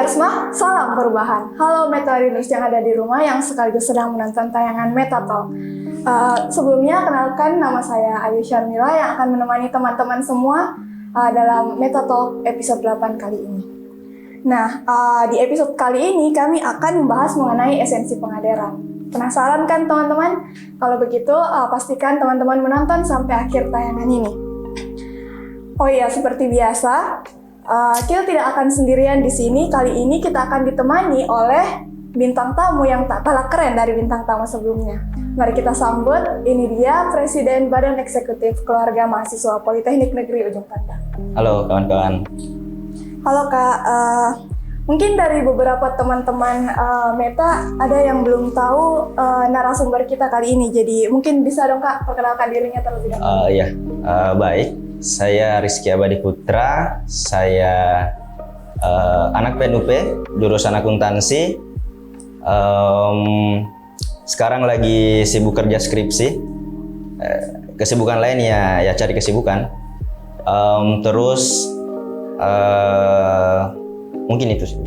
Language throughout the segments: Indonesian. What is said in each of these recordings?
Persma, salam perubahan. Halo Metalinus yang ada di rumah yang sekaligus sedang menonton tayangan Metatalk. Sebelumnya kenalkan, nama saya Ayu Syarmila yang akan menemani teman-teman semua dalam Metatalk episode 8 kali ini. Nah, di episode kali ini kami akan membahas mengenai esensi pengaderan. Penasaran kan teman-teman? Kalau begitu, pastikan teman-teman menonton sampai akhir tayangan ini. Oh iya, seperti biasa, kita tidak akan sendirian di sini. Kali ini kita akan ditemani oleh bintang tamu yang tak kalah keren dari bintang tamu sebelumnya. Mari kita sambut, ini dia Presiden Badan Eksekutif Keluarga Mahasiswa Politeknik Negeri Ujung Pandang. Halo kawan-kawan. Halo Kak, mungkin dari beberapa teman-teman Meta ada yang belum tahu narasumber kita kali ini. Jadi mungkin bisa dong Kak perkenalkan dirinya terlebih dahulu. Baik. Saya Rizky Abadi Putra, saya anak PNUP, jurusan akuntansi. Sekarang lagi sibuk kerja skripsi. Kesibukan lain ya cari kesibukan. Mungkin itu sih.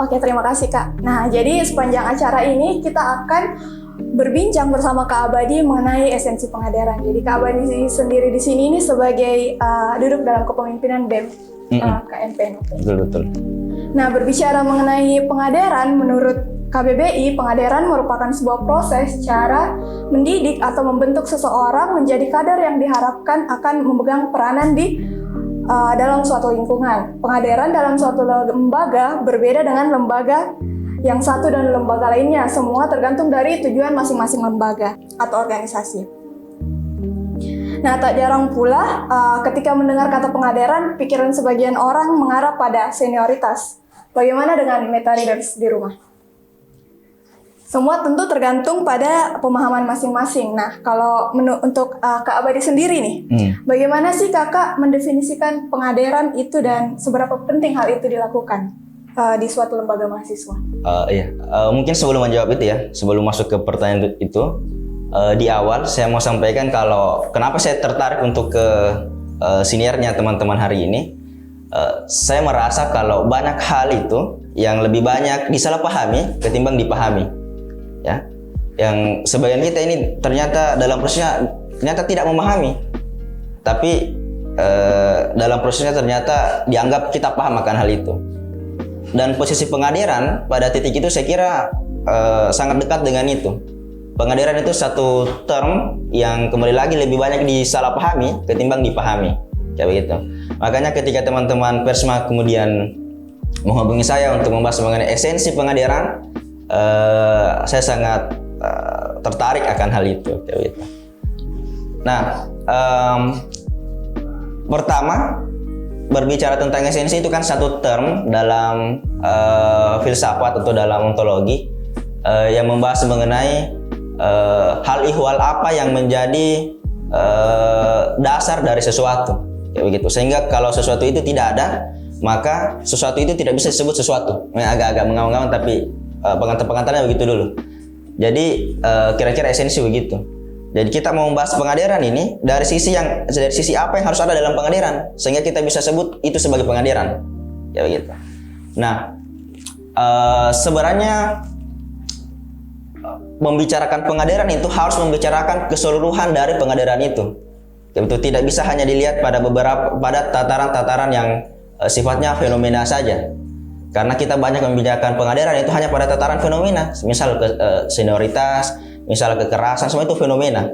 Oke, terima kasih Kak. Nah, jadi sepanjang acara ini kita akan berbincang bersama Kak Abadi mengenai esensi pengaderan. Jadi Kak Abadi sendiri di sini ini sebagai duduk dalam kepemimpinan BEM KMPN. Betul. Nah, berbicara mengenai pengaderan, menurut KBBI, pengaderan merupakan sebuah proses cara mendidik atau membentuk seseorang menjadi kader yang diharapkan akan memegang peranan di dalam suatu lingkungan. Pengaderan dalam suatu lembaga berbeda dengan lembaga yang satu dan lembaga lainnya. Semua tergantung dari tujuan masing-masing lembaga atau organisasi. Nah, tak jarang pula ketika mendengar kata pengaderan, pikiran sebagian orang mengarah pada senioritas. Bagaimana dengan Meta Readers di rumah? Semua tentu tergantung pada pemahaman masing-masing. Nah, kalau untuk Kak Abadi sendiri nih, bagaimana sih Kakak mendefinisikan pengaderan itu dan seberapa penting hal itu dilakukan di suatu lembaga mahasiswa? Mungkin sebelum menjawab itu ya, sebelum masuk ke pertanyaan itu, di awal saya mau sampaikan kalau kenapa saya tertarik untuk ke seniornya teman-teman hari ini. Saya merasa kalau banyak hal itu yang lebih banyak disalahpahami ketimbang dipahami. Ya, yang sebagian kita ini ternyata dalam prosesnya ternyata tidak memahami, tapi dalam prosesnya ternyata dianggap kita paham akan hal itu. Dan posisi pengaderan pada titik itu saya kira sangat dekat dengan itu. Pengaderan itu satu term yang kembali lagi lebih banyak disalahpahami ketimbang dipahami, kayak begitu. Makanya ketika teman-teman Persma kemudian menghubungi saya untuk membahas mengenai esensi pengaderan, saya sangat tertarik akan hal itu, kayak gitu. Nah, pertama berbicara tentang esensi itu kan satu term dalam filsafat atau dalam ontologi yang membahas mengenai hal ihwal apa yang menjadi dasar dari sesuatu, kayak begitu. Sehingga kalau sesuatu itu tidak ada, maka sesuatu itu tidak bisa disebut sesuatu. Agak-agak mengawang-awang tapi pengantar-pengantarnya begitu dulu. Jadi kira-kira esensi begitu. Jadi kita mau membahas pengaderan ini dari sisi apa yang harus ada dalam pengaderan sehingga kita bisa sebut itu sebagai pengaderan. Ya begitu. Nah, sebenarnya membicarakan pengaderan itu harus membicarakan keseluruhan dari pengaderan itu. Ya betul, tidak bisa hanya dilihat pada tataran-tataran yang sifatnya fenomena saja. Karena kita banyak membicarakan pengaderan itu hanya pada tataran fenomena, misal senioritas, misal kekerasan, semua itu fenomena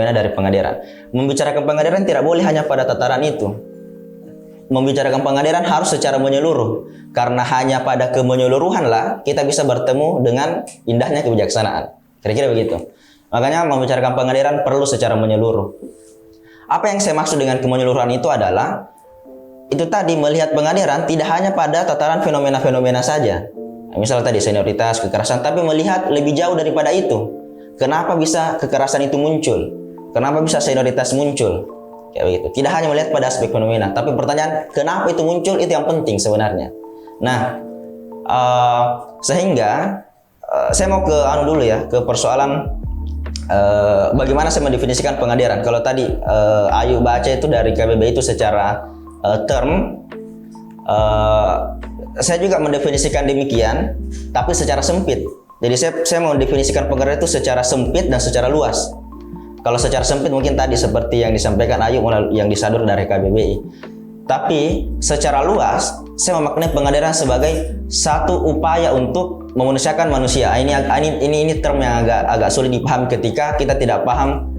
dari pengaderan. Membicarakan pengaderan tidak boleh hanya pada tataran itu. Membicarakan pengaderan harus secara menyeluruh, karena hanya pada kemenyeluruhanlah kita bisa bertemu dengan indahnya kebijaksanaan. Kira-kira begitu. Makanya membicarakan pengaderan perlu secara menyeluruh. Apa yang saya maksud dengan kemenyeluruhan itu adalah itu tadi melihat pengaderan tidak hanya pada tataran fenomena-fenomena saja. Misal tadi senioritas, kekerasan, tapi melihat lebih jauh daripada itu. Kenapa bisa kekerasan itu muncul? Kenapa bisa senioritas muncul? Kayak begitu. Tidak hanya melihat pada aspek fenomena, tapi pertanyaan kenapa itu muncul itu yang penting sebenarnya. Nah, sehingga saya mau ke dulu ya, ke persoalan bagaimana saya mendefinisikan pengaderan. Kalau tadi Ayu baca itu dari KBBI itu secara term saya juga mendefinisikan demikian, tapi secara sempit. Jadi saya mau mendefinisikan pengadaran itu secara sempit dan secara luas. Kalau secara sempit mungkin tadi seperti yang disampaikan Ayu yang disadur dari KBBI. Tapi secara luas, saya memaknai pengadaran sebagai satu upaya untuk memanusiakan manusia. Ini term yang agak sulit dipahami ketika kita tidak paham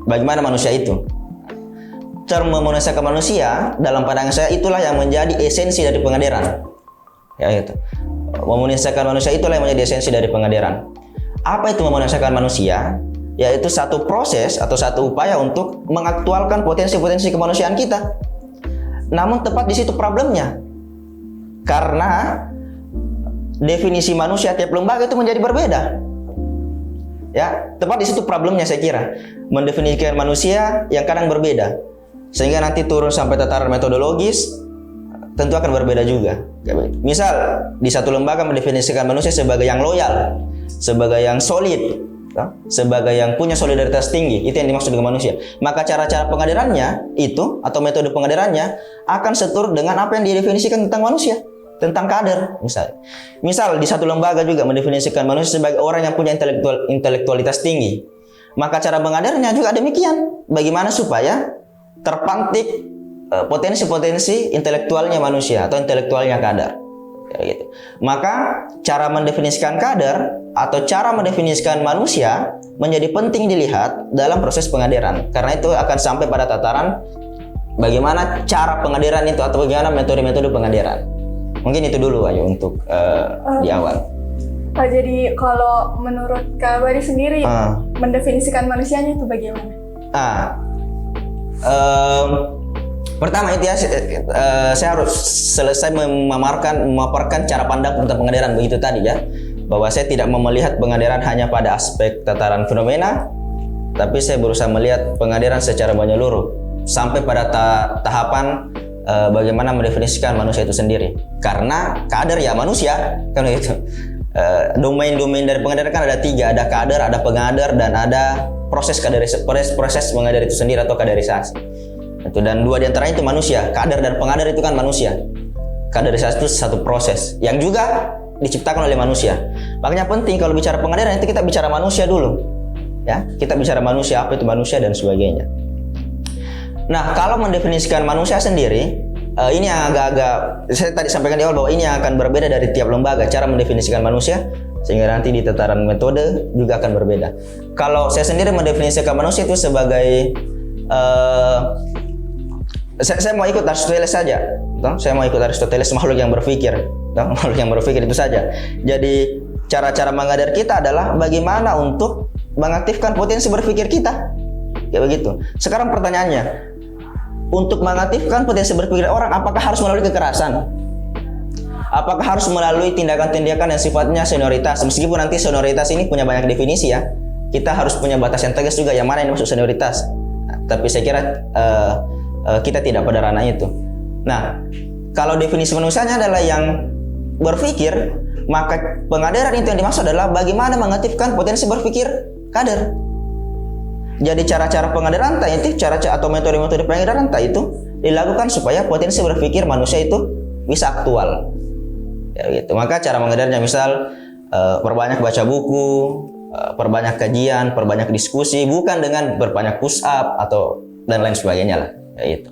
bagaimana manusia itu. Term memanusiakan manusia dalam pandangan saya itulah yang menjadi esensi dari pengaderan. Ya gitu. Memanusiakan manusia itulah yang menjadi esensi dari pengaderan. Apa itu memanusiakan manusia? Yaitu satu proses atau satu upaya untuk mengaktualkan potensi-potensi kemanusiaan kita. Namun tepat di situ problemnya. Karena definisi manusia tiap lembaga itu menjadi berbeda. Ya, tepat di situ problemnya saya kira. Mendefinisikan manusia yang kadang berbeda. Sehingga nanti turun sampai tataran metodologis tentu akan berbeda juga. Misal di satu lembaga mendefinisikan manusia sebagai yang loyal, sebagai yang solid, sebagai yang punya solidaritas tinggi, itu yang dimaksud dengan manusia. Maka cara-cara pengadarannya itu atau metode pengadarannya akan setur dengan apa yang didefinisikan tentang manusia, tentang kader. Misal di satu lembaga juga mendefinisikan manusia sebagai orang yang punya intelektualitas tinggi. Maka cara mengadarnya juga demikian. Bagaimana supaya terpantik potensi-potensi intelektualnya manusia atau intelektualnya kader. Ya, gitu. Maka cara mendefinisikan kader atau cara mendefinisikan manusia menjadi penting dilihat dalam proses pengadaran, karena itu akan sampai pada tataran bagaimana cara pengadaran itu atau bagaimana metode-metode pengadaran. Mungkin itu dulu Ayu untuk di awal. Jadi kalau menurut Kak Bari sendiri mendefinisikan manusianya itu bagaimana? Pertama itu ya, saya harus selesai memaparkan cara pandang tentang pengadaran begitu tadi ya, bahwa saya tidak melihat pengadaran hanya pada aspek tataran fenomena, tapi saya berusaha melihat pengadaran secara menyeluruh sampai pada tahapan bagaimana mendefinisikan manusia itu sendiri. Karena kader ya manusia kan gitu. Domain-domain dari pengadaran kan ada 3, ada kader, ada pengadar, dan ada proses mengadar itu sendiri atau kaderisasi. Dan 2 diantaranya itu manusia. Kader dan pengadar itu kan manusia. Kaderisasi itu satu proses yang juga diciptakan oleh manusia. Makanya penting kalau bicara pengadaran itu kita bicara manusia dulu. Ya, kita bicara manusia, apa itu manusia dan sebagainya. Nah, kalau mendefinisikan manusia sendiri, ini yang agak-agak saya tadi sampaikan di awal bahwa ini akan berbeda dari tiap lembaga cara mendefinisikan manusia, sehingga nanti di tataran metode juga akan berbeda. Kalau saya sendiri mendefinisikan manusia itu sebagai saya mau ikut Aristoteles saja. Saya mau ikut Aristoteles, makhluk yang berpikir. Makhluk yang berpikir itu saja. Jadi cara-cara mengadar kita adalah bagaimana untuk mengaktifkan potensi berpikir kita. Ya begitu. Sekarang pertanyaannya, untuk mengaktifkan potensi berpikir orang, apakah harus melalui kekerasan? Apakah harus melalui tindakan-tindakan yang sifatnya senioritas? Meskipun nanti senioritas ini punya banyak definisi ya. Kita harus punya batas yang tegas juga yang mana yang dimaksud senioritas. Tapi saya kira kita tidak pada ranah itu. Nah, kalau definisi manusianya adalah yang berpikir, maka pengadaran itu yang dimaksud adalah bagaimana mengaktifkan potensi berpikir kader. Jadi cara-cara pengadaran itu, cara-cara atau metode-metode pengadaran itu dilakukan supaya potensi berpikir manusia itu bisa aktual. Ya gitu. Maka cara mengadarnya misal perbanyak baca buku, perbanyak kajian, perbanyak diskusi, bukan dengan berbanyak push up atau dan lain sebagainya lah. Ya itu.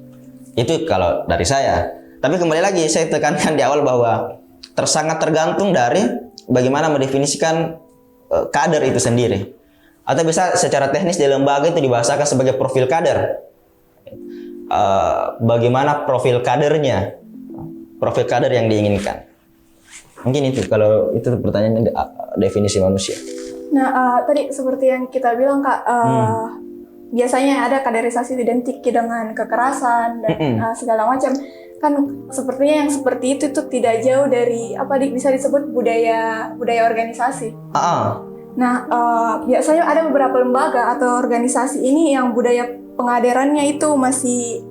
Itu kalau dari saya. Tapi kembali lagi saya tekankan di awal bahwa sangat tergantung dari bagaimana mendefinisikan kader itu sendiri. Atau bisa secara teknis di lembaga itu dibahasakan sebagai profil kader. Bagaimana profil kadernya, profil kader yang diinginkan. Mungkin itu kalau itu pertanyaannya definisi manusia. Nah, tadi seperti yang kita bilang Kak, biasanya ada kaderisasi identik dengan kekerasan dan segala macam. Kan sepertinya yang seperti itu tuh tidak jauh dari bisa disebut budaya organisasi. Nah, biasanya ada beberapa lembaga atau organisasi ini yang budaya pengadarannya itu masih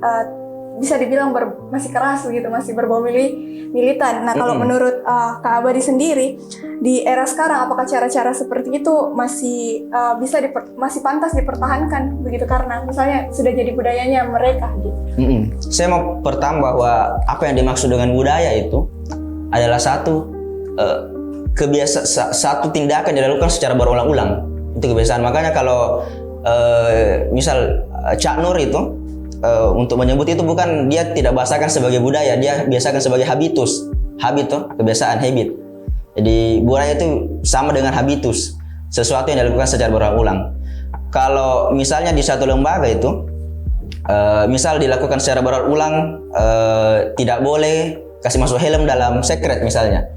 bisa dibilang masih keras begitu, masih berbau militan. Nah, kalau menurut Kak Abadi sendiri di era sekarang, apakah cara-cara seperti itu masih masih pantas dipertahankan begitu, karena misalnya sudah jadi budayanya mereka gitu? Saya mau pertama bahwa apa yang dimaksud dengan budaya itu adalah satu tindakan yang dilakukan secara berulang-ulang. Itu kebiasaan. Makanya kalau misal Cak Nur itu untuk menyebut itu bukan, dia tidak bahasakan sebagai budaya, dia biasakan sebagai habitus. Habit tuh kebiasaan, habit. Jadi budaya itu sama dengan habitus, sesuatu yang dilakukan secara berulang-ulang. Kalau misalnya di satu lembaga itu misal dilakukan secara berulang-ulang, tidak boleh kasih masuk helm dalam sekret misalnya.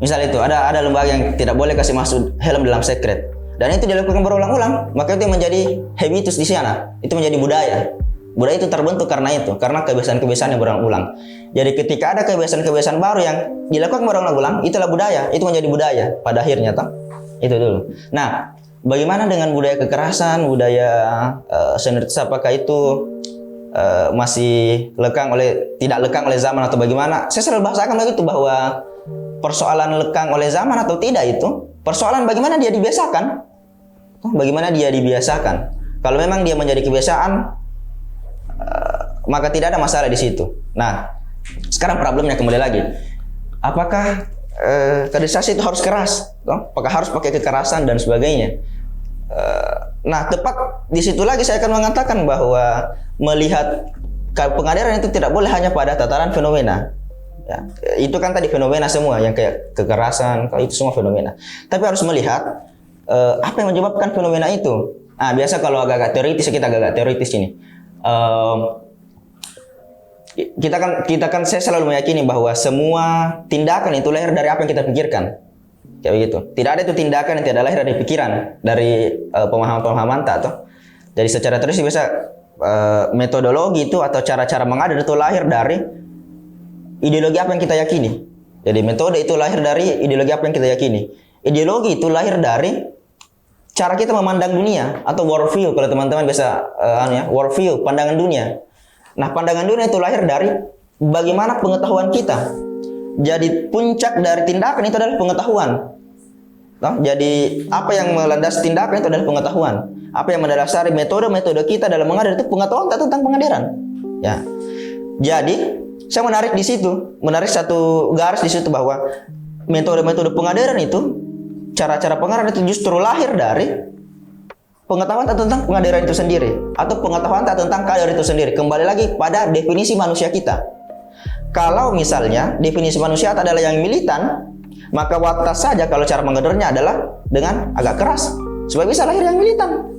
Misal itu ada lembaga yang tidak boleh kasih masuk helm dalam sekret, dan itu dilakukan berulang-ulang, maka itu menjadi habitus di sana, itu menjadi budaya. Budaya itu terbentuk karena kebiasaan-kebiasaan yang berulang-ulang. Jadi ketika ada kebiasaan-kebiasaan baru yang dilakukan berulang-ulang, itulah budaya, itu menjadi budaya pada akhirnya, toh. Itu dulu. Nah, bagaimana dengan budaya kekerasan, budaya senioritas, apakah itu masih tidak lekang oleh zaman atau bagaimana? Saya selalu bahasakan begitu, bahwa persoalan lekang oleh zaman atau tidak itu persoalan bagaimana dia dibiasakan. Bagaimana dia dibiasakan. Kalau memang dia menjadi kebiasaan, maka tidak ada masalah di situ. Nah, sekarang problemnya kembali lagi, apakah kaderisasi itu harus keras? Apakah harus pakai kekerasan dan sebagainya? Nah, tepat di situ lagi saya akan mengatakan bahwa melihat pengadilan itu tidak boleh hanya pada tataran fenomena. Ya, itu kan tadi fenomena semua, yang kayak kekerasan, itu semua fenomena. Tapi harus melihat apa yang menyebabkan fenomena itu. Nah, biasa kalau agak-agak teoritis, kita agak-agak teoritis ini. Kita kan saya selalu meyakini bahwa semua tindakan itu lahir dari apa yang kita pikirkan, kayak begitu. Tidak ada itu tindakan yang tidak lahir dari pikiran, dari pemahaman-pemahaman atau. Jadi secara terus biasa metodologi itu atau cara-cara mengajar itu lahir dari ideologi apa yang kita yakini. Jadi metode itu lahir dari ideologi apa yang kita yakini. Ideologi itu lahir dari cara kita memandang dunia atau worldview, kalau teman-teman biasa worldview, pandangan dunia. Nah, pandangan dunia itu lahir dari bagaimana pengetahuan kita. Jadi puncak dari tindakan itu adalah pengetahuan. Jadi apa yang melandasi tindakan itu adalah pengetahuan. Apa yang mendasari metode-metode kita dalam mengajar itu pengetahuan tentang pengadilan. Ya. Jadi saya menarik satu garis di situ, bahwa metode-metode pengadilan itu, cara-cara pengadilan itu justru lahir dari pengetahuan tentang pengadilan itu sendiri, atau pengetahuan tentang kader itu sendiri. Kembali lagi pada definisi manusia kita. Kalau misalnya definisi manusia adalah yang militan, maka watas saja kalau cara mengajarnya adalah dengan agak keras, supaya bisa lahir yang militan.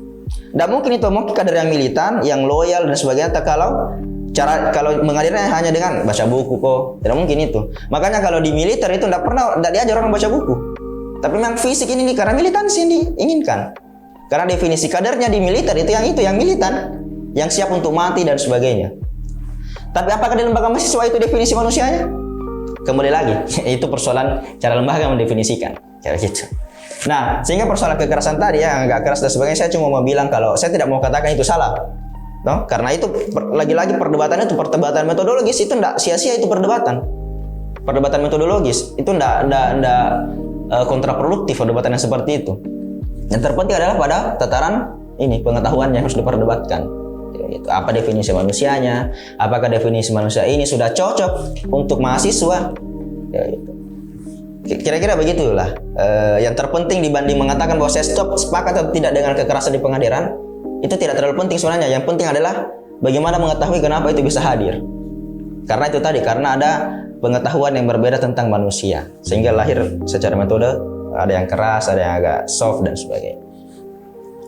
Tidak mungkin itu mau kader yang militan, yang loyal dan sebagainya. Kalau mengajarnya hanya dengan baca buku kok, tidak mungkin itu. Makanya kalau di militer itu tidak diajar orang baca buku. Tapi memang fisik ini karena militansi yang diinginkan. Karena definisi kadernya di militer itu yang militan, yang siap untuk mati dan sebagainya. Tapi apakah di lembaga mahasiswa itu definisi manusianya? Kembali lagi, itu persoalan cara lembaga mendefinisikan, kayak gitu. Nah, sehingga persoalan kekerasan tadi yang agak keras dan sebagainya, saya cuma mau bilang kalau saya tidak mau katakan itu salah, karena itu lagi-lagi perdebatannya itu perdebatan metodologis, itu tidak sia-sia, itu perdebatan metodologis, itu tidak kontraproduktif perdebatan yang seperti itu. Yang terpenting adalah pada tataran ini pengetahuan yang harus diperdebatkan. Apa definisi manusianya? Apakah definisi manusia ini sudah cocok untuk mahasiswa? Kira-kira begitulah. Yang terpenting dibanding mengatakan bahwa saya sepakat atau tidak dengan kekerasan di pengadilan, itu tidak terlalu penting sebenarnya. Yang penting adalah bagaimana mengetahui kenapa itu bisa hadir. Karena itu tadi, karena ada pengetahuan yang berbeda tentang manusia, sehingga lahir secara metode. Ada yang keras, ada yang agak soft dan sebagainya.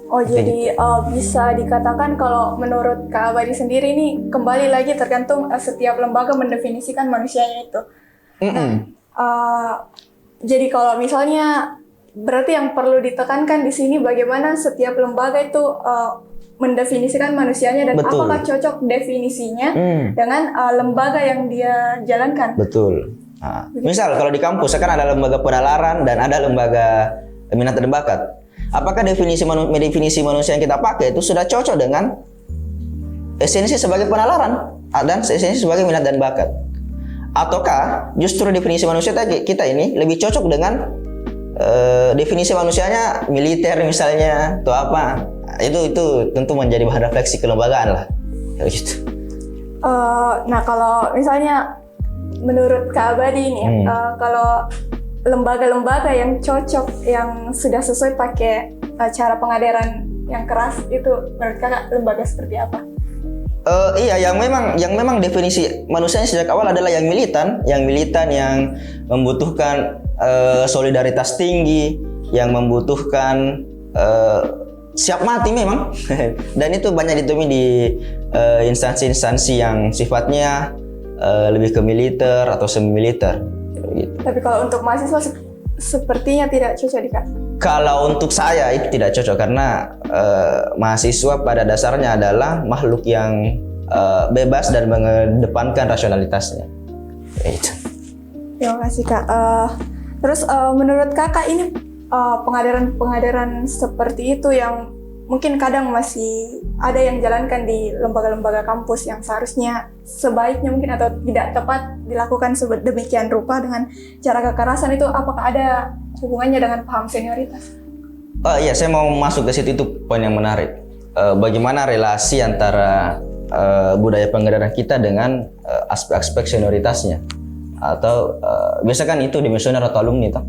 Oh, jadi bisa dikatakan kalau menurut Kak Abadi sendiri ini kembali lagi tergantung setiap lembaga mendefinisikan manusianya itu. Jadi kalau misalnya berarti yang perlu ditekankan di sini bagaimana setiap lembaga itu mendefinisikan manusianya dan Betul. Apakah cocok definisinya dengan lembaga yang dia jalankan. Betul. Nah, misal kalau di kampus kan ada lembaga penalaran dan ada lembaga minat dan bakat. Apakah definisi manusia yang kita pakai itu sudah cocok dengan esensi sebagai penalaran? dan esensi sebagai minat dan bakat. Ataukah justru definisi manusia kita ini lebih cocok dengan definisi manusianya militer misalnya atau apa? Itu tentu menjadi bahan refleksi kelembagaan lah, kayak gitu. Nah kalau misalnya menurut Kak Abadi ini, kalau lembaga-lembaga yang cocok, yang sudah sesuai pakai cara pengadaran yang keras itu, menurut Kakak lembaga seperti apa? Iya, yang memang definisi manusianya sejak awal adalah yang militan yang membutuhkan solidaritas tinggi, yang membutuhkan siap mati memang, dan itu banyak ditemui di instansi-instansi yang sifatnya lebih ke militer atau semi militer. Gitu. Tapi kalau untuk mahasiswa sepertinya tidak cocok Kak. Kalau untuk saya itu tidak cocok karena mahasiswa pada dasarnya adalah makhluk yang bebas dan mengedepankan rasionalitasnya. Itu. Terima kasih Kak. Terus menurut Kakak ini pengadaran seperti itu yang mungkin kadang masih ada yang jalankan di lembaga-lembaga kampus yang seharusnya sebaiknya mungkin atau tidak tepat dilakukan sedemikian rupa dengan cara kekerasan itu, apakah ada hubungannya dengan paham senioritas? Iya, saya mau masuk ke situ, itu poin yang menarik. Bagaimana relasi antara budaya pengadaran kita dengan aspek-aspek senioritasnya, atau biasa kan itu dimisioner atau alumni toh.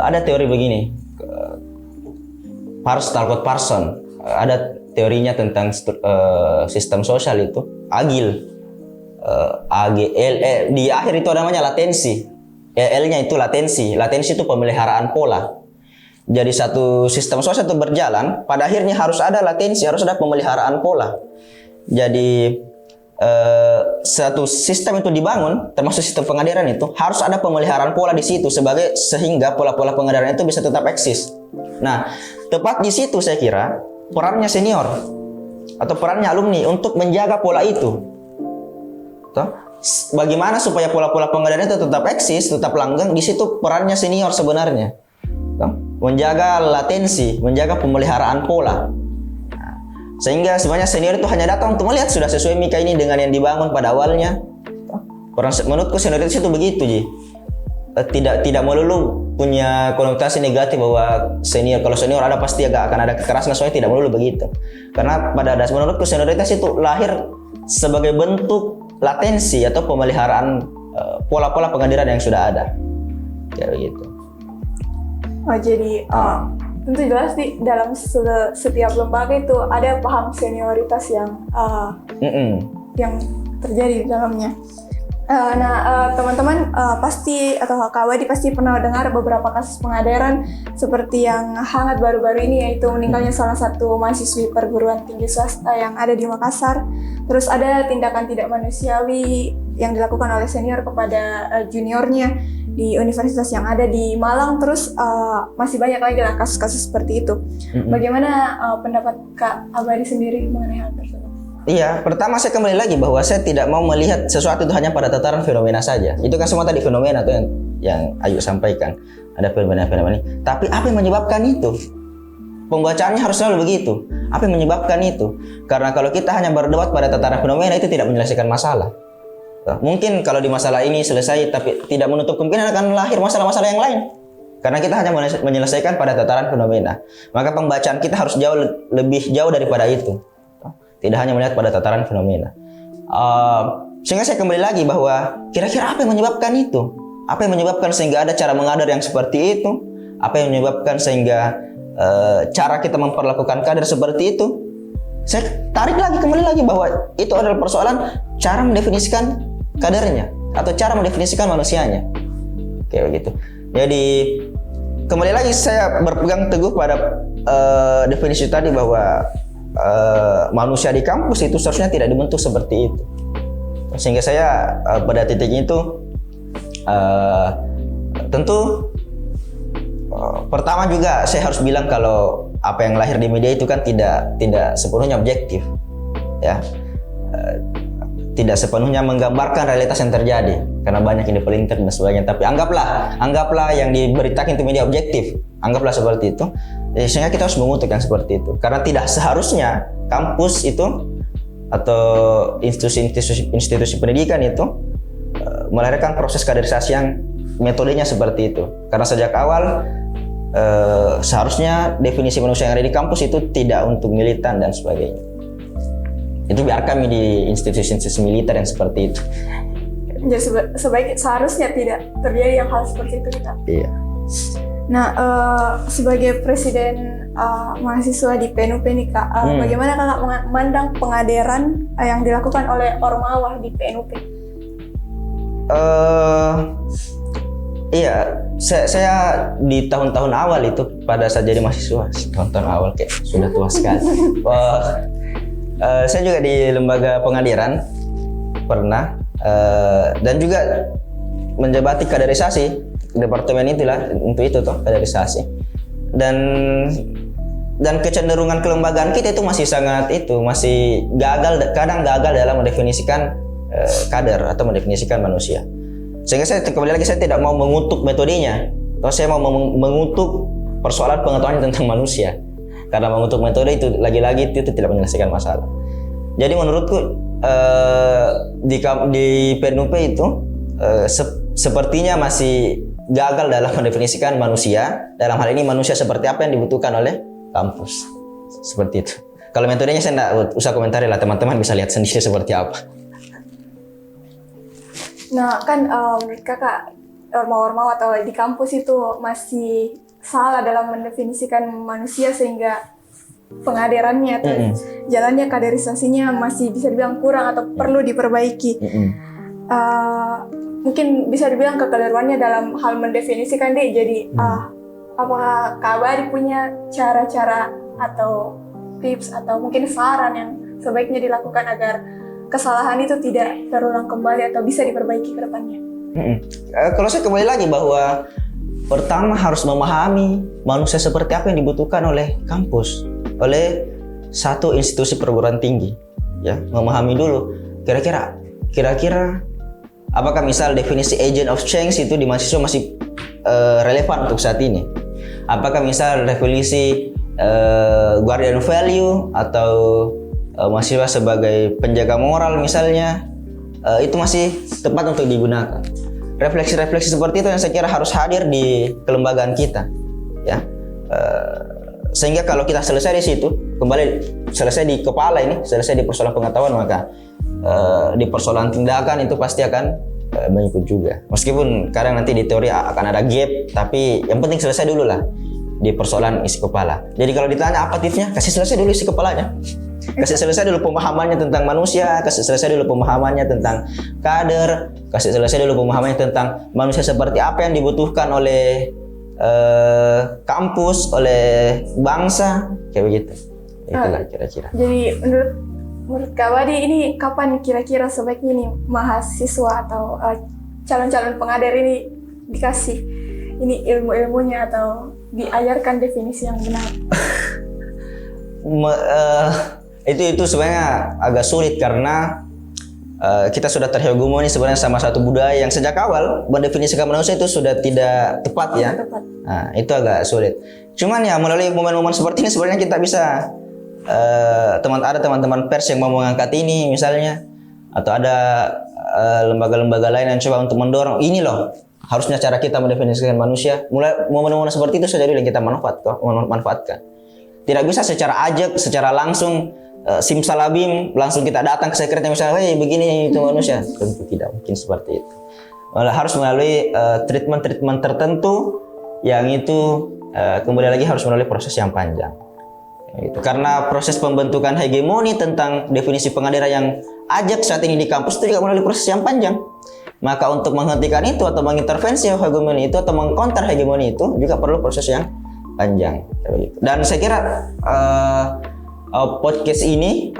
Ada teori begini, Parson, ada teorinya tentang sistem sosial itu agil, AGL, di akhir itu namanya latensi, L-nya itu latensi itu pemeliharaan pola. Jadi satu sistem sosial itu berjalan, pada akhirnya harus ada latensi, harus ada pemeliharaan pola. Jadi satu sistem itu dibangun, termasuk sistem pengadaran itu harus ada pemeliharaan pola di situ sehingga pola-pola pengadaran itu bisa tetap eksis. Nah, tepat di situ saya kira perannya senior atau perannya alumni untuk menjaga pola itu. Bagaimana supaya pola-pola pengadaran itu tetap eksis, tetap langgeng, di situ perannya senior sebenarnya. Menjaga latensi, menjaga pemeliharaan pola. Sehingga sebenarnya senior itu hanya datang untuk melihat sudah sesuai mika ini dengan yang dibangun pada awalnya. Menurutku senioritas itu begitu, Ji. Tidak melulu punya konotasi negatif bahwa senior, kalau senior ada pasti akan ada kekerasan, soalnya tidak melulu begitu. Karena pada dasar menurutku senioritas itu lahir sebagai bentuk latensi atau pemeliharaan pola-pola pengadilan yang sudah ada. Kayak gitu. Jadi tentu jelas di dalam setiap lembaga itu ada paham senioritas yang terjadi di dalamnya. Teman-teman pasti atau Kak Wadi pasti pernah dengar beberapa kasus pengadaran seperti yang hangat baru-baru ini, yaitu meninggalnya salah satu mahasiswi perguruan tinggi swasta yang ada di Makassar. Terus ada tindakan tidak manusiawi yang dilakukan oleh senior kepada juniornya di universitas yang ada di Malang. Terus masih banyak lagi lah kasus-kasus seperti itu. Bagaimana pendapat Kak Abadi sendiri mengenai hal tersebut? Iya, pertama saya kembali lagi bahwa saya tidak mau melihat sesuatu itu hanya pada tataran fenomena saja. Itu kan semua tadi fenomena tuh yang Ayu sampaikan. Ada fenomena-fenomena ini. Tapi apa yang menyebabkan itu? Pembacaannya harus selalu begitu. Apa yang menyebabkan itu? Karena kalau kita hanya berdebat pada tataran fenomena itu tidak menyelesaikan masalah. Mungkin kalau di masalah ini selesai, tapi tidak menutup kemungkinan akan lahir masalah-masalah yang lain. Karena kita hanya menyelesaikan pada tataran fenomena. Maka pembacaan kita harus lebih jauh daripada itu. Tidak hanya melihat pada tataran fenomena. Sehingga saya kembali lagi bahwa kira-kira apa yang menyebabkan itu? Apa yang menyebabkan sehingga ada cara mengadar yang seperti itu? Apa yang menyebabkan sehingga cara kita memperlakukan kader seperti itu? Saya kembali lagi bahwa itu adalah persoalan cara mendefinisikan kadernya atau cara mendefinisikan manusianya. Kayak begitu. Jadi kembali lagi saya berpegang teguh pada definisi tadi bahwa manusia di kampus itu seharusnya tidak dibentuk seperti itu. Sehingga saya pada titik itu tentu pertama juga saya harus bilang kalau apa yang lahir di media itu kan tidak sepenuhnya objektif, ya, tidak sepenuhnya menggambarkan realitas yang terjadi karena banyak yang dipelintir dan sebagainya. Tapi anggaplah yang diberitakan itu media objektif, anggaplah seperti itu. Sehingga kita harus mengutuk yang seperti itu karena tidak seharusnya kampus itu atau institusi pendidikan itu melahirkan proses kaderisasi yang metodenya seperti itu. Karena sejak awal seharusnya definisi manusia yang ada di kampus itu tidak untuk militan dan sebagainya. Itu biar kami di institusi-institusi militer yang seperti itu. Jadi seharusnya tidak terjadi yang hal seperti itu kita. Iya. Nah, sebagai presiden mahasiswa di PNUP nih Kak, bagaimana Kakak memandang pengaderan yang dilakukan oleh Ormawa di PNUP? Iya, saya di tahun-tahun awal itu pada saat jadi mahasiswa, tahun-tahun awal kayak sudah tua sekali. Saya juga di lembaga pengadilan pernah dan juga menjabati kaderisasi departemen itulah untuk itu toh kaderisasi dan kecenderungan kelembagaan kita itu masih kadang gagal dalam mendefinisikan kader atau mendefinisikan manusia. Sehingga kembali lagi saya tidak mau mengutuk metodenya, atau saya mau mengutuk persoalan pengetahuan tentang manusia. Karena mengutuk metode itu lagi-lagi itu tidak menyelesaikan masalah. Jadi menurutku di PNUP itu sepertinya masih gagal dalam mendefinisikan manusia. Dalam hal ini manusia seperti apa yang dibutuhkan oleh kampus. Seperti itu. Kalau metodenya saya tidak usah komentari lah, teman-teman bisa lihat sendiri seperti apa. Nah kan Kakak Ormawa atau di kampus itu masih salah dalam mendefinisikan manusia sehingga pengadarannya atau jalannya kaderisasinya masih bisa dibilang kurang atau perlu diperbaiki. Mungkin bisa dibilang kekeliruannya dalam hal mendefinisikan deh. Jadi apakah Kak Abadi punya cara-cara atau tips atau mungkin saran yang sebaiknya dilakukan agar kesalahan itu tidak terulang kembali atau bisa diperbaiki ke depannya? Kalau saya kembali lagi bahwa pertama harus memahami manusia seperti apa yang dibutuhkan oleh kampus, oleh satu institusi perguruan tinggi, ya memahami dulu kira-kira apakah misal definisi agent of change itu di mahasiswa masih relevan untuk saat ini? Apakah misal definisi guardian value atau mahasiswa sebagai penjaga moral misalnya itu masih tepat untuk digunakan? Refleksi-refleksi seperti itu yang saya kira harus hadir di kelembagaan kita, ya. Sehingga kalau kita selesai di situ, selesai di kepala ini, selesai di persoalan pengetahuan, maka di persoalan tindakan itu pasti akan mengikut juga. Meskipun kadang nanti di teori akan ada gap, tapi yang penting selesai dulu lah di persoalan isi kepala. Jadi kalau ditanya apa tipsnya, kasih selesai dulu isi kepalanya. Kasih selesai dulu pemahamannya tentang manusia, kasih selesai dulu pemahamannya tentang kader, kasih selesai dulu pemahamannya tentang manusia seperti apa yang dibutuhkan oleh kampus, oleh bangsa, kayak begitu. Itulah kira-kira. Jadi menurut Kak Abadi ini kapan kira-kira sebaiknya nih mahasiswa atau calon-calon pengadar ini dikasih ini ilmu-ilmunya atau diajarkan definisi yang benar? Itu sebenarnya agak sulit karena kita sudah terhegemoni sebenarnya sama satu budaya yang sejak awal mendefinisikan manusia itu sudah tidak tepat ya. Tepat. Nah, itu agak sulit. Cuman ya melalui momen-momen seperti ini sebenarnya kita bisa ada teman-teman pers yang mau mengangkat ini misalnya, atau ada lembaga-lembaga lain yang coba untuk mendorong ini loh harusnya cara kita mendefinisikan manusia. Mulai momen-momen seperti itu saja dulu yang kita manfaatkan. Tidak bisa secara ajak, secara langsung simsalabim langsung kita datang ke sekretnya misalnya, hey begini itu manusia. Tentu tidak mungkin seperti itu. Harus melalui treatment tertentu yang itu kembali lagi harus melalui proses yang panjang. Gitu. Karena proses pembentukan hegemoni tentang definisi pengadilan yang ajak saat ini di kampus itu juga melalui proses yang panjang. Maka untuk menghentikan itu atau mengintervensi hegemoni itu atau mengcounter hegemoni itu juga perlu proses yang panjang. Dan saya kira podcast ini,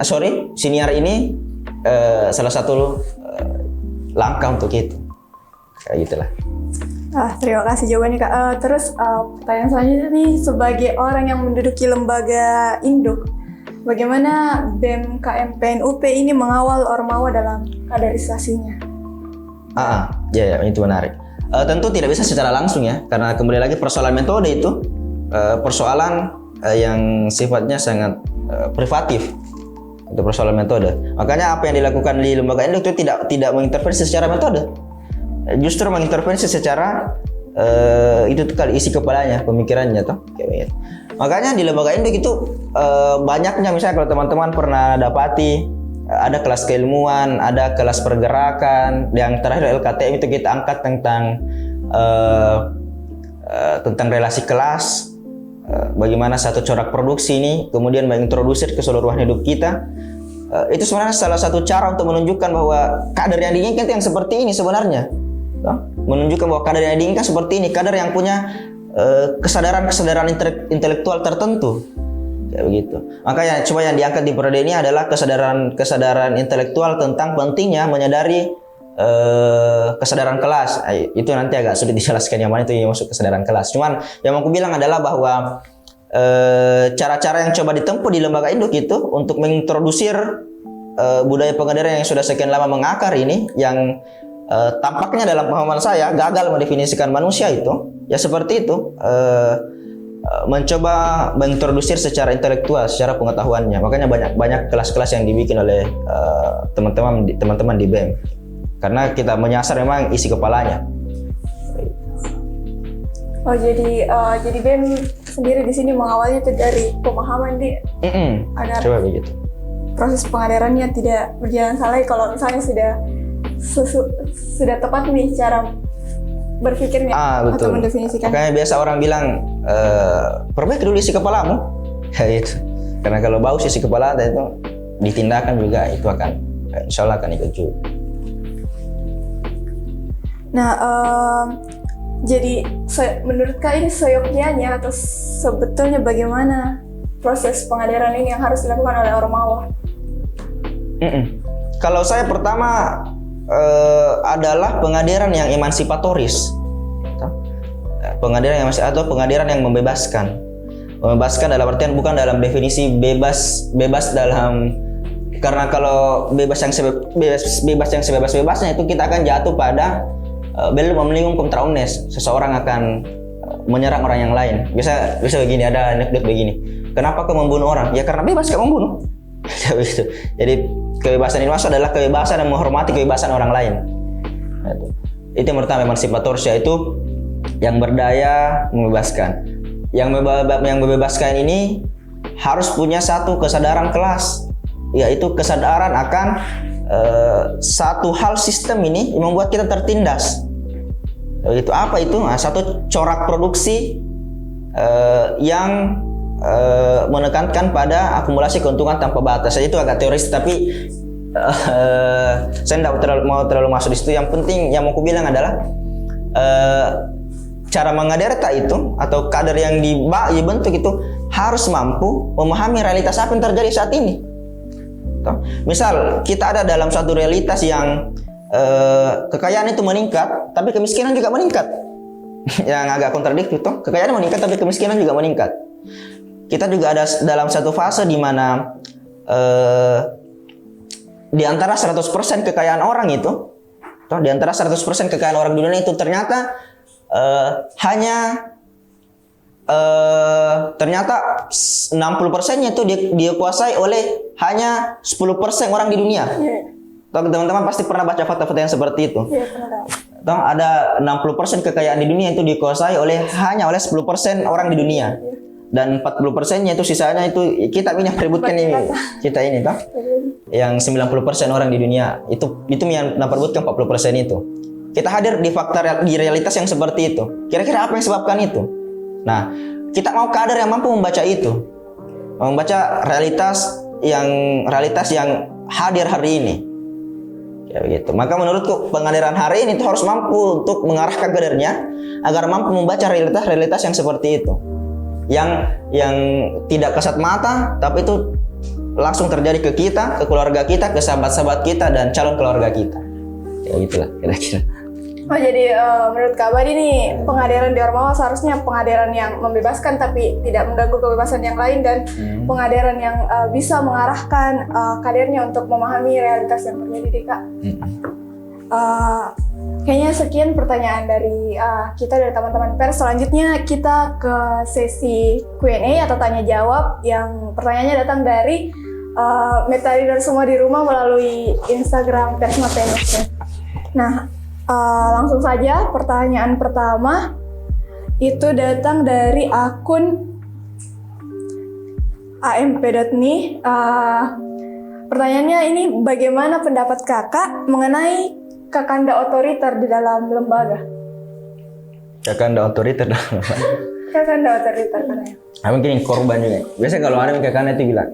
siniar ini salah satu langkah untuk itu. Kayak gitulah. Terima kasih jawabannya Kak. Terus pertanyaan selanjutnya nih, sebagai orang yang menduduki lembaga induk, bagaimana BEM KM PNUP ini mengawal Ormawa dalam kaderisasinya? Ya, itu menarik. Tentu tidak bisa secara langsung ya, karena kembali lagi persoalan metode itu persoalan yang sifatnya sangat privatif. Itu persoalan metode. Makanya apa yang dilakukan di lembaga induk itu tidak mengintervensi secara metode, justru mengintervensi secara itu tuh kali isi kepalanya, pemikirannya tuh kayak gitu. Makanya di lembaga induk itu banyaknya, misalnya kalau teman-teman pernah dapati ada kelas keilmuan, ada kelas pergerakan, yang terakhir LKTM itu kita angkat tentang relasi kelas, bagaimana satu corak produksi ini kemudian mengintrodusir keseluruhan hidup kita. Itu sebenarnya salah satu cara untuk menunjukkan bahwa kader yang diinginkan itu yang seperti ini sebenarnya. Menunjukkan bahwa kader yang diinginkan seperti ini, kader yang punya kesadaran intelektual tertentu. Kayak begitu. Makanya coba yang diangkat di periode ini adalah kesadaran intelektual tentang pentingnya menyadari kesadaran kelas. Itu nanti agak sulit dijelaskan yang mana itu yang masuk kesadaran kelas. Cuman yang mau aku bilang adalah bahwa cara-cara yang coba ditempuh di lembaga induk itu untuk mengintrodusir budaya pengajaran yang sudah sekian lama mengakar ini, yang tampaknya dalam pemahaman saya gagal mendefinisikan manusia itu, ya seperti itu, mencoba mengintrodusir secara intelektual, secara pengetahuannya. Makanya banyak kelas-kelas yang dibikin oleh teman-teman di BEM, karena kita menyasar memang isi kepalanya. Oh, jadi BEM sendiri di sini mengawalnya itu dari pemahaman agar coba begitu. Proses pengadarannya tidak berjalan salah. Kalau misalnya sudah tepat nih cara berpikirnya atau mendefinisikan. Makanya biasa orang bilang perbaiki dulu isi kepalamu, ya itu. Karena kalau bau isi kepala itu ditindakan juga, itu akan insya Allah akan ikut juga. Nah, jadi menurut Kak ini seyogyanya atau sebetulnya bagaimana proses pengadaran ini yang harus dilakukan oleh Ormawa? Kalau saya pertama adalah pengadaran yang emansipatoris, pengadaran yang membebaskan. Membebaskan dalam artian bukan dalam definisi bebas dalam, karena kalau bebas yang sebebas-bebasnya itu kita akan jatuh pada belum memelingkung kontra omnes, seseorang akan menyerang orang yang lain. Bisa begini, ada anekdot begini. Kenapa kau membunuh orang? Ya karena bebas kau membunuh. Jadi kebebasan ini maksud adalah kebebasan dan menghormati kebebasan orang lain. Itu yang pertama, emansipatoris, yaitu yang berdaya membebaskan. Yang membebaskan ini harus punya satu kesadaran kelas, yaitu kesadaran akan satu hal sistem ini yang membuat kita tertindas. Itu apa itu? Nah, satu corak produksi yang menekankan pada akumulasi keuntungan tanpa batas. Itu agak teoris, tapi saya tidak mau terlalu masuk di situ. Yang penting yang mau aku bilang adalah cara mengaderta itu atau kader yang dibentuk itu harus mampu memahami realitas apa yang terjadi saat ini. Misal kita ada dalam suatu realitas yang kekayaan itu meningkat, tapi kemiskinan juga meningkat. Yang agak kontradiktif toh, kekayaan meningkat tapi kemiskinan juga meningkat. Kita juga ada dalam satu fase di mana di antara 100% kekayaan orang itu, di antara 100% kekayaan orang di dunia itu ternyata ternyata 60%-nya itu dikuasai oleh hanya 10% orang di dunia. Teman-teman pasti pernah baca fakta-fakta yang seperti itu. Ada 60% kekayaan di dunia itu dikuasai hanya oleh 10% orang di dunia. Dan 40%-nya itu sisanya itu kita ini perebutkan ini. Kita ini toh. Yang 90% orang di dunia itu yang memperebutkan 40% itu. Kita hadir di di realitas yang seperti itu. Kira-kira apa yang sebabkan itu? Nah, kita mau kader yang mampu membaca itu. Membaca realitas yang hadir hari ini. Ya begitu. Maka menurutku pengadilan hari ini itu harus mampu untuk mengarahkan kadernya agar mampu membaca realitas yang seperti itu. Yang tidak kasat mata, tapi itu langsung terjadi ke kita, ke keluarga kita, ke sahabat-sahabat kita dan calon keluarga kita. Ya gitulah kira-kira. Oh, jadi menurut Kak Badi nih, pengadaran di Ormawa seharusnya pengadaran yang membebaskan tapi tidak mengganggu kebebasan yang lain, dan pengadaran yang bisa mengarahkan kadernya untuk memahami realitas yang terjadi di Kak. Kayaknya sekian pertanyaan dari kita, dari teman-teman pers. Selanjutnya kita ke sesi Q&A atau tanya jawab, yang pertanyaannya datang dari Meta Reader semua di rumah melalui Instagram Persma Tenus. Nah, langsung saja pertanyaan pertama itu datang dari akun amp.me. Pertanyaannya ini, bagaimana pendapat kakak mengenai kakanda otoriter di dalam lembaga? Kakanda otoriter dalam Kakanda otoriter katanya. mungkin korban juga. Biasanya kalau ada kakanda itu bilang,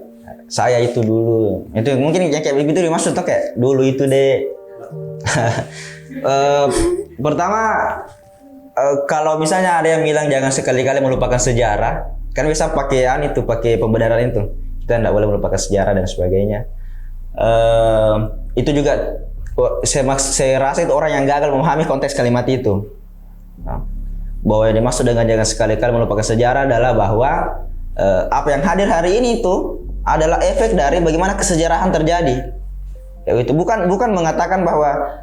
saya itu dulu. Itu mungkin yang kayak begitu dimaksud tuh kayak dulu itu deh. Pertama, kalau misalnya ada yang bilang jangan sekali-kali melupakan sejarah, kan bisa pakai pakai pembenaran itu. Kita tidak boleh melupakan sejarah dan sebagainya. Itu juga saya rasa itu orang yang gagal memahami konteks kalimat itu. Nah, bahwa yang dimaksud dengan jangan sekali-kali melupakan sejarah adalah bahwa apa yang hadir hari ini itu adalah efek dari bagaimana kesejarahan terjadi. Ya, itu bukan mengatakan bahwa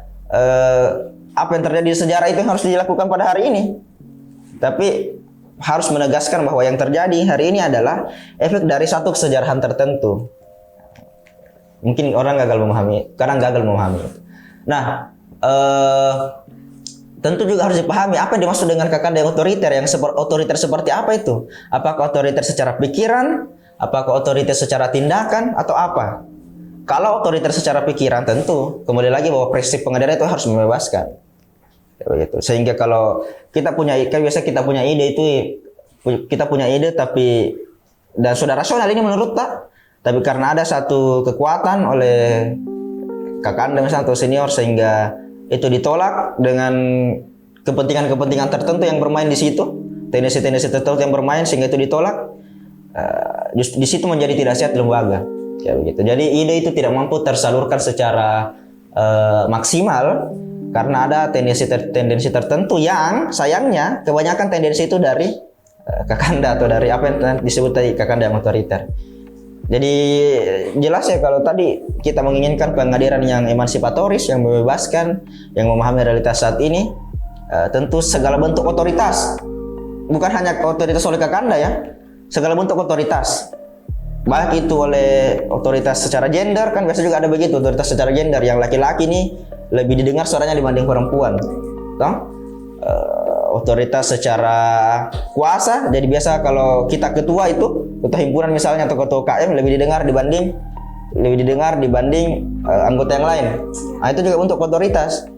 apa yang terjadi di sejarah itu harus dilakukan pada hari ini, tapi harus menegaskan bahwa yang terjadi hari ini adalah efek dari satu kesejarahan tertentu. Mungkin orang kadang gagal memahami. Nah, tentu juga harus dipahami apa yang dimaksud dengan kakanda yang otoriter. Otoriter seperti apa itu? Apakah otoriter secara pikiran? Apakah otoriter secara tindakan? Atau apa? Kalau otoriter secara pikiran, tentu kembali lagi bahwa prinsip pengadilan itu harus membebaskan. Begitu. Sehingga kalau kita punya ide itu, kita punya ide tapi dan sudah rasional ini menurut tak, tapi karena ada satu kekuatan oleh kakanda misalnya atau senior sehingga itu ditolak dengan kepentingan tertentu yang bermain di situ, tendensi tertentu yang bermain sehingga itu ditolak. Di situ menjadi tidak sehat lembaga. Ya begitu. Jadi ide itu tidak mampu tersalurkan secara maksimal karena ada tendensi tertentu yang sayangnya kebanyakan tendensi itu dari kakanda atau dari apa yang disebut tadi kakanda yang otoriter. Jadi jelas ya kalau tadi kita menginginkan pengadilan yang emansipatoris, yang membebaskan, yang memahami realitas saat ini, tentu segala bentuk otoritas, bukan hanya otoritas oleh kakanda ya, segala bentuk otoritas. Baik itu oleh otoritas secara gender, kan biasa juga ada begitu, otoritas secara gender yang laki-laki nih lebih didengar suaranya dibanding perempuan. Toh? Otoritas secara kuasa, jadi biasa kalau kita ketua himpunan misalnya atau ketua KM lebih didengar dibanding anggota yang lain. Nah, itu juga bentuk otoritas.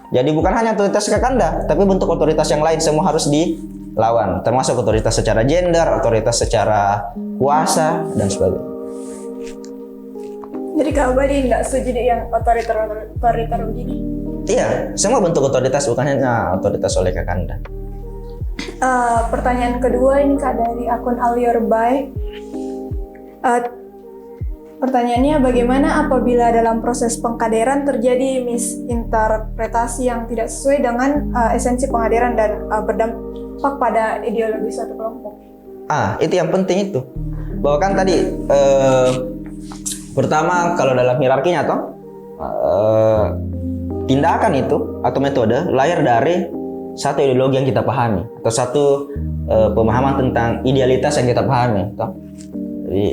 Jadi bukan hanya otoritas kakanda, tapi bentuk otoritas yang lain semua harus dilawan, termasuk otoritas secara gender, otoritas secara kuasa dan sebagainya. Jadi Kak Abadi nggak setuju yang otoriter begini? Iya, semua bentuk otoritas, bukan hanya otoritas oleh kakanda. Pertanyaan kedua ini Kak dari akun Aliorbai. Pertanyaannya, bagaimana apabila dalam proses pengkaderan terjadi misinterpretasi yang tidak sesuai dengan esensi pengkaderan dan berdampak pada ideologi suatu kelompok? Itu yang penting itu. Bahwa kan tadi pertama kalau dalam hierarkinya tindakan itu atau metode lahir dari satu ideologi yang kita pahami atau satu pemahaman tentang idealitas yang kita pahami. Jadi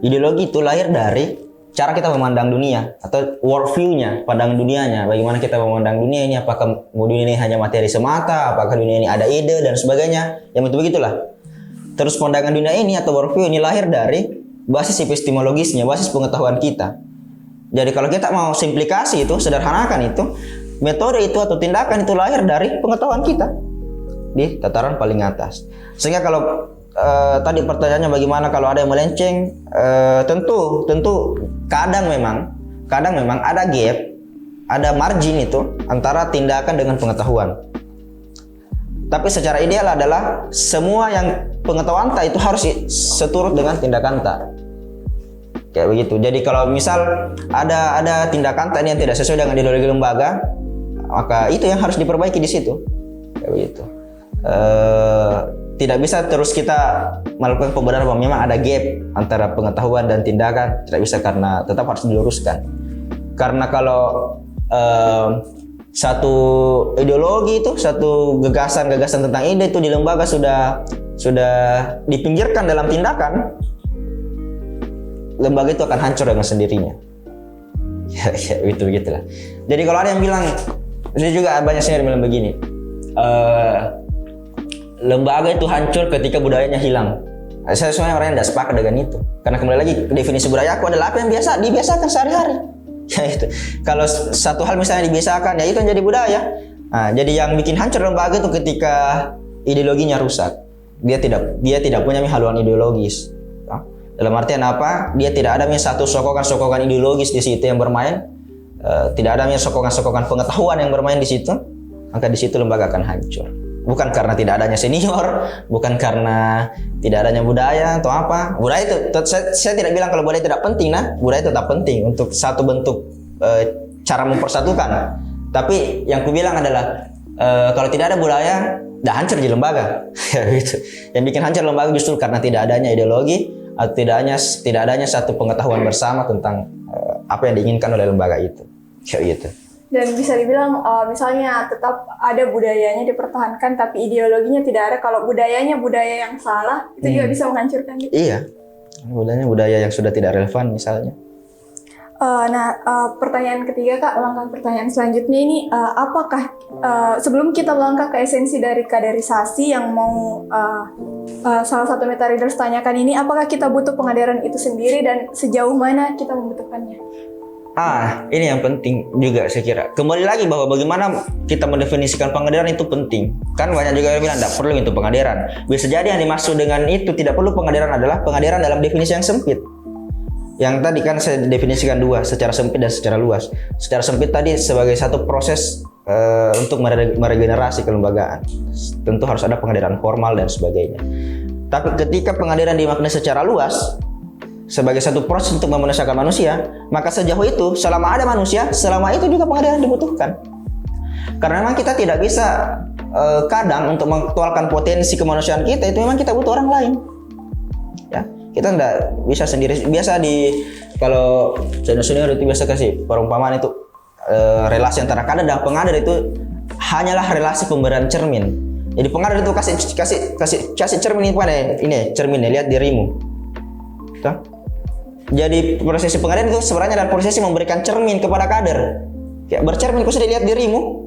ideologi itu lahir dari cara kita memandang dunia atau worldview-nya, pandangan dunianya. Bagaimana kita memandang dunia ini, apakah dunia ini hanya materi semata, apakah dunia ini ada ide dan sebagainya. Yang begitulah. Terus pandangan dunia ini atau worldview ini lahir dari basis epistemologisnya, basis pengetahuan kita. Jadi kalau kita mau simplikasi itu, sederhanakan itu, metode itu atau tindakan itu lahir dari pengetahuan kita di tataran paling atas. Sehingga kalau tadi pertanyaannya bagaimana kalau ada yang melenceng, tentu kadang memang ada gap, ada margin itu antara tindakan dengan pengetahuan. Tapi secara ideal adalah semua yang pengetahuan tak itu harus seturut dengan tindakan tak. Kayak begitu. Jadi kalau misal ada tindakan tak yang tidak sesuai dengan ideologi lembaga, maka itu yang harus diperbaiki di situ. Kayak begitu. Tidak bisa terus kita melakukan pembenaran bahwa memang ada gap antara pengetahuan dan tindakan. Tidak bisa, karena tetap harus diluruskan. Karena kalau satu ideologi itu, satu gagasan tentang ide itu di lembaga sudah dipinggirkan dalam tindakan, lembaga itu akan hancur dengan sendirinya. Ya itu begitulah. Jadi kalau ada yang bilang, saya juga banyak senior bilang begini, lembaga itu hancur ketika budayanya hilang. Saya sebenarnya orang yang tidak sepakat dengan itu, karena kembali lagi definisi budaya aku adalah apa yang dibiasakan sehari-hari. Ya itu. Kalau satu hal misalnya dibiasakan, ya itu yang jadi budaya. Nah, jadi yang bikin hancur lembaga itu ketika ideologinya rusak. Dia tidak punya haluan ideologis. Dalam artian apa? Dia tidak ada satu sokongan ideologis di situ yang bermain, tidak ada sokongan pengetahuan yang bermain di situ, maka di situ lembaga akan hancur. Bukan karena tidak adanya senior, bukan karena tidak adanya budaya atau apa. Budaya itu, saya tidak bilang kalau budaya tidak penting, budaya tetap penting untuk satu bentuk cara mempersatukan. Tapi yang kubilang adalah kalau tidak ada budaya, dah hancur di lembaga. Gitu. Yang bikin hancur lembaga justru karena tidak adanya ideologi atau tidak adanya satu pengetahuan bersama tentang apa yang diinginkan oleh lembaga itu. Kayak gitu. Dan bisa dibilang misalnya tetap ada budayanya dipertahankan tapi ideologinya tidak ada. Kalau budayanya budaya yang salah, itu juga bisa menghancurkan gitu. Iya. Budaya yang sudah tidak relevan misalnya. Pertanyaan ketiga Kak, langkah pertanyaan selanjutnya ini apakah sebelum kita melangkah ke esensi dari kaderisasi yang mau salah satu meta readers tanyakan ini, apakah kita butuh pengadaran itu sendiri dan sejauh mana kita membutuhkannya? Ini yang penting juga saya kira. Kembali lagi bahwa bagaimana kita mendefinisikan pengadaran itu penting. Kan banyak juga yang bilang tidak perlu itu pengadaran. Bisa jadi yang dimaksud dengan itu tidak perlu pengadaran adalah pengadaran dalam definisi yang sempit. Yang tadi kan saya definisikan dua, secara sempit dan secara luas. Secara sempit tadi sebagai satu proses untuk meregenerasi kelembagaan. Tentu harus ada pengadaran formal dan sebagainya. Tapi ketika pengadaran dimaknai secara luas sebagai satu proses untuk memanusiakan manusia, maka sejauh itu selama ada manusia, selama itu juga pengadaran dibutuhkan. Karena memang kita tidak bisa kadang untuk mengaktualkan potensi kemanusiaan kita itu memang kita butuh orang lain. Ya. Kita tidak bisa sendiri. Biasa kalau senior itu biasa kasih perumpamaan itu relasi antara kader dan pengadar itu hanyalah relasi pemberian cermin. Jadi pengadar itu kasih cermin ini cerminnya, lihat dirimu. Tuh. Jadi prosesi pengadaran itu sebenarnya adalah prosesi memberikan cermin kepada kader. Ya, bercermin kau sudah lihat dirimu.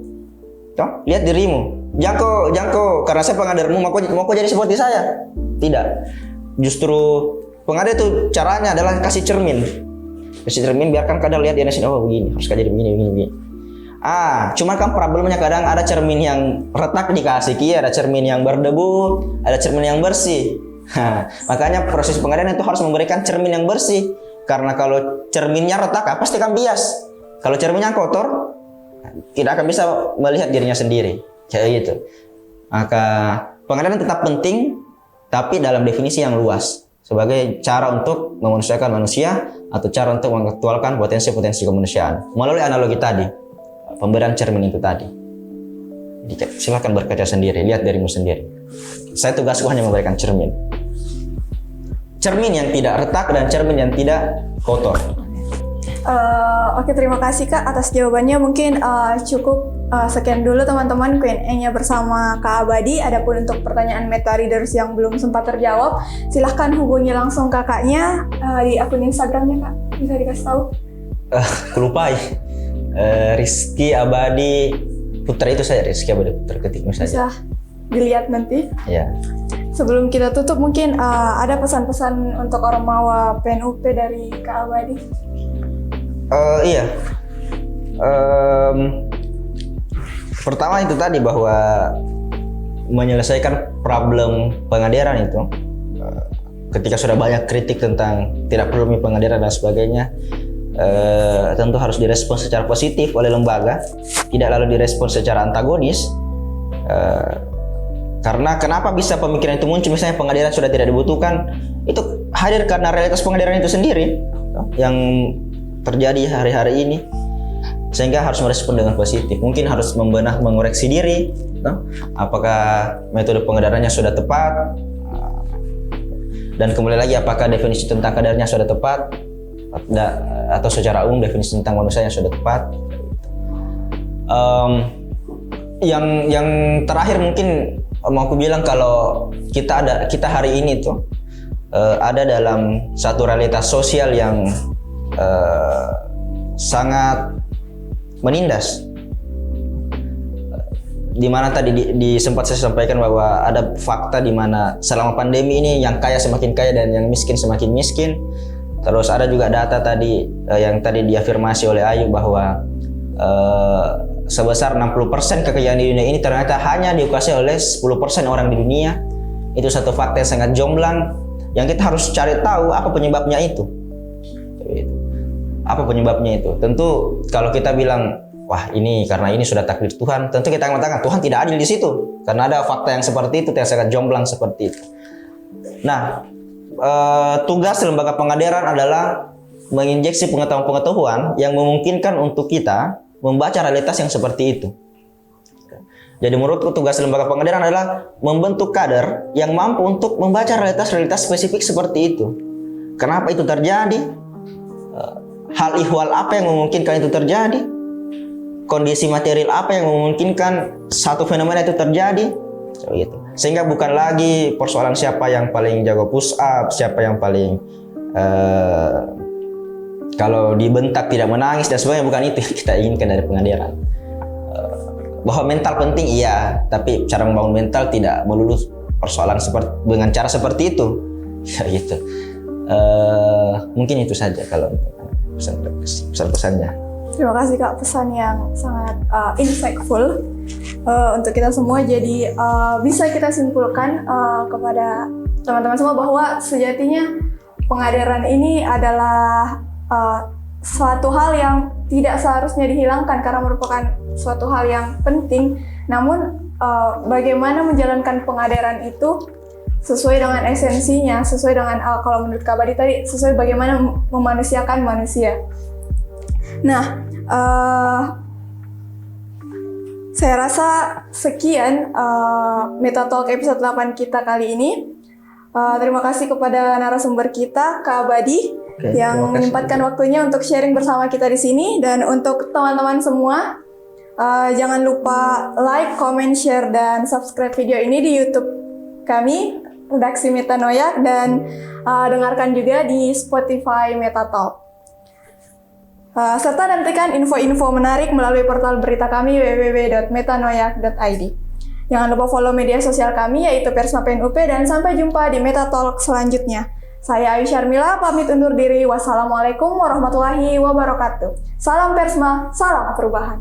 Tuh, lihat dirimu. Jangan karena saya pengadarmu mau kau jadi seperti saya. Tidak. Justru pengadar itu caranya adalah kasih cermin. Kasih cermin biarkan kader lihat dia sini, oh begini, harus jadi begini. Cuma kan problemnya kadang ada cermin yang retak dikasih ada cermin yang berdebu, ada cermin yang bersih. Makanya proses pengadaran itu harus memberikan cermin yang bersih. Karena kalau cerminnya retak, pasti akan bias. Kalau cerminnya kotor, tidak akan bisa melihat dirinya sendiri. Kayak gitu. Maka pengadaran tetap penting, tapi dalam definisi yang luas sebagai cara untuk memanusiakan manusia atau cara untuk mengaktualkan potensi-potensi kemanusiaan melalui analogi tadi, pemberian cermin itu tadi. Jadi, silakan berkaca sendiri, lihat dirimu sendiri. Saya tugasku hanya memberikan cermin yang tidak retak dan cermin yang tidak kotor. Oke, terima kasih Kak atas jawabannya. Mungkin cukup sekian dulu teman-teman Q&A-nya bersama Kak Abadi. Adapun untuk pertanyaan meta readers yang belum sempat terjawab, silahkan hubungi langsung kakaknya di akun Instagramnya Kak. Bisa dikasih tahu? Kelupai. Rizky Abadi Putra itu saya, Rizky Abadi Putra, ketikmu saja. Bisa dilihat nanti. Ya. Sebelum kita tutup mungkin ada pesan-pesan untuk Ormawa PNUP dari Kak Abadi. Iya. Pertama itu tadi bahwa menyelesaikan problem pengadaran itu ketika sudah banyak kritik tentang tidak perlu pengadaran dan sebagainya, tentu harus direspons secara positif oleh lembaga, tidak lalu direspons secara antagonis. Karena kenapa bisa pemikiran itu muncul, misalnya pengadaran sudah tidak dibutuhkan, itu hadir karena realitas pengadaran itu sendiri yang terjadi hari-hari ini, sehingga harus merespon dengan positif. Mungkin harus mengoreksi diri, apakah metode pengadarannya sudah tepat, dan kembali lagi apakah definisi tentang kadarnya sudah tepat, atau secara umum definisi tentang manusianya sudah tepat. Yang terakhir mungkin mau aku bilang, kalau kita hari ini tuh ada dalam satu realitas sosial yang sangat menindas. Di mana tadi sempat saya sampaikan bahwa ada fakta di mana selama pandemi ini yang kaya semakin kaya dan yang miskin semakin miskin. Terus ada juga data tadi yang tadi diafirmasi oleh Ayu bahwa sebesar 60% kekayaan di dunia ini ternyata hanya dikuasai oleh 10% orang di dunia. Itu satu fakta yang sangat jomblang yang kita harus cari tahu apa penyebabnya itu. Apa penyebabnya itu? Tentu kalau kita bilang wah ini karena ini sudah takdir Tuhan, tentu kita akan mengatakan Tuhan tidak adil di situ karena ada fakta yang seperti itu yang sangat jomblang seperti itu. Nah, tugas lembaga pengajaran adalah menginjeksi pengetahuan-pengetahuan yang memungkinkan untuk kita membaca realitas yang seperti itu. Jadi menurutku tugas lembaga pengajaran adalah membentuk kader yang mampu untuk membaca realitas-realitas spesifik seperti itu. Kenapa itu terjadi? Hal ihwal apa yang memungkinkan itu terjadi? Kondisi material apa yang memungkinkan satu fenomena itu terjadi? Gitu. Sehingga bukan lagi persoalan siapa yang paling jago push up, siapa yang paling kalau dibentak tidak menangis dan sebagainya, bukan itu yang kita inginkan dari pengajaran. Bahwa mental penting iya, tapi cara membangun mental tidak melulu persoalan seperti dengan cara seperti itu. Ya gitu. Mungkin itu saja kalau pesan-pesannya. Terima kasih Kak, pesan yang sangat insightful untuk kita semua. Jadi bisa kita simpulkan kepada teman-teman semua bahwa sejatinya pengajaran ini adalah suatu hal yang tidak seharusnya dihilangkan karena merupakan suatu hal yang penting. Namun bagaimana menjalankan pengajaran itu sesuai dengan esensinya, sesuai dengan kalau menurut Kak Badi tadi, sesuai bagaimana memanusiakan manusia. Nah, saya rasa sekian Meta Talk episode 8 kita kali ini. Terima kasih kepada narasumber kita, Kak Badi, yang menyempatkan waktunya untuk sharing bersama kita di sini. Dan untuk teman-teman semua, jangan lupa like, comment, share, dan subscribe video ini di YouTube kami, Redaksi Meta Noyak, dan dengarkan juga di Spotify Meta Talk. Serta nantikan info-info menarik melalui portal berita kami www.metanoyak.id. Jangan lupa follow media sosial kami yaitu Persma PNUP, dan sampai jumpa di Meta Talk selanjutnya. Saya Ayu Syarmila pamit undur diri. Wassalamualaikum warahmatullahi wabarakatuh. Salam Persma, salam perubahan.